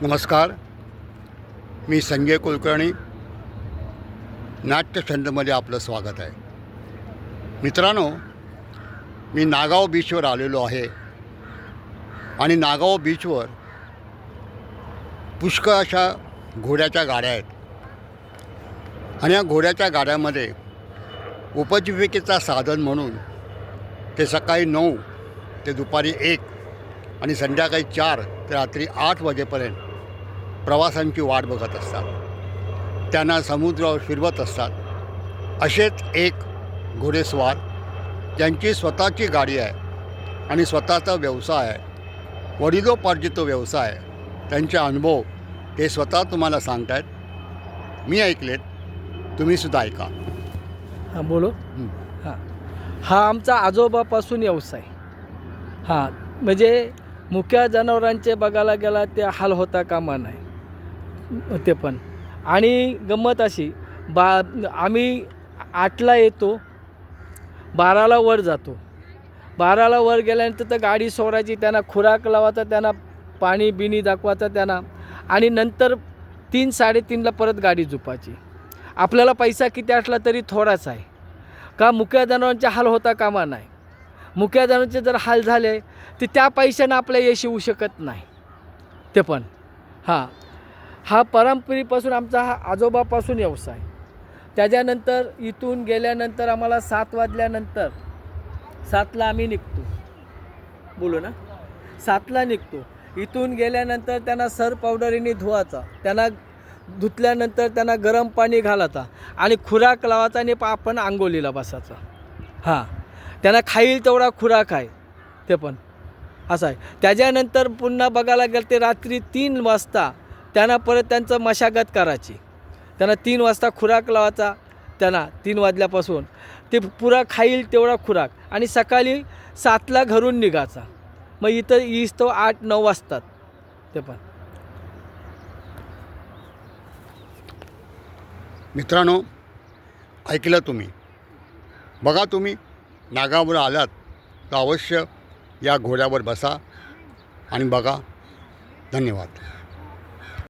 नमस्कार. मी संजय कुलकर्णी. नाट्यछंदमध्ये आपलं स्वागत आहे. मित्रांनो, मी नागाव बीचवर आलेलो आहे आणि नागाव बीचवर पुष्कळ अशा घोड्याच्या गाड्या आहेत आणि या घोड्याच्या गाड्यामध्ये उपजीविकेचा साधन म्हणून ते सकाळी 9 ते दुपारी 1 आणि संध्याकाळी 4 ते रात्री 8 वाजेपर्यंत प्रवासांची वाट बघत असतात. त्यांना समुद्रावर फिरवत असतात. असेच एक घोडेस्वार ज्यांची स्वतःची गाडी आहे आणि स्वतःचा व्यवसाय आहे, वडिलोपार्जित व्यवसाय आहे, त्यांचे अनुभव ते स्वतः तुम्हाला सांगत आहेत. मी ऐकलेत, तुम्हीसुद्धा ऐका. हां बोलो. हा आमचा आजोबापासून व्यवसाय. म्हणजे मुक्या जनावरांचे बघायला गेला ते हाल होता कामा नाही. ते पण आणि गंमत अशी आम्ही 8ला येतो, 12ला वर जातो. 12ला वर गेल्यानंतर तर गाडी सोडायची, त्यांना खुराक लावायचा, त्यांना पाणी बिणी दाखवायचं त्यांना, आणि नंतर 3-3:30ला परत गाडी झोपायची. आपल्याला पैसा किती असला तरी थोडाच आहे, का मुक्या जनावरांचे हाल होता कामा नाही. मुक्या जनावरांचे जर हाल झाले तर त्या पैशानं आपल्या यश येऊ शकत नाही. ते पण हा परंपरेपासून आमचा हा आजोबापासून व्यवसाय. त्याच्यानंतर इथून गेल्यानंतर आम्हाला 7 वाजल्यानंतर 7ला आम्ही निघतो. बोलू ना, 7ला निघतो. इथून गेल्यानंतर त्यांना सर पावडरीने धुवायचा, त्यांना धुतल्यानंतर त्यांना गरम पाणी घालायचा आणि खुराक लावायचा आणि आपण आंघोळीला बसायचा. त्यांना खाईल तेवढा खुराक आहे. ते पण असं आहे. त्याच्यानंतर पुन्हा बघायला गेलं ते रात्री 3 वाजता त्यांना परत त्यांचं मशागत करायची. त्यांना 3 वाजता खुराक लावायचा. त्यांना 3 वाजल्यापासून ते पुरा खाईल तेवढा खुराक आणि सकाळी 7ला घरून निघायचा. मग इथं येईस तो 8-9 वाजतात. ते पण मित्रांनो, ऐकलं तुम्ही. बघा, तुम्ही नागावर आलात तर अवश्य या घोड्यावर बसा आणि बघा. धन्यवाद.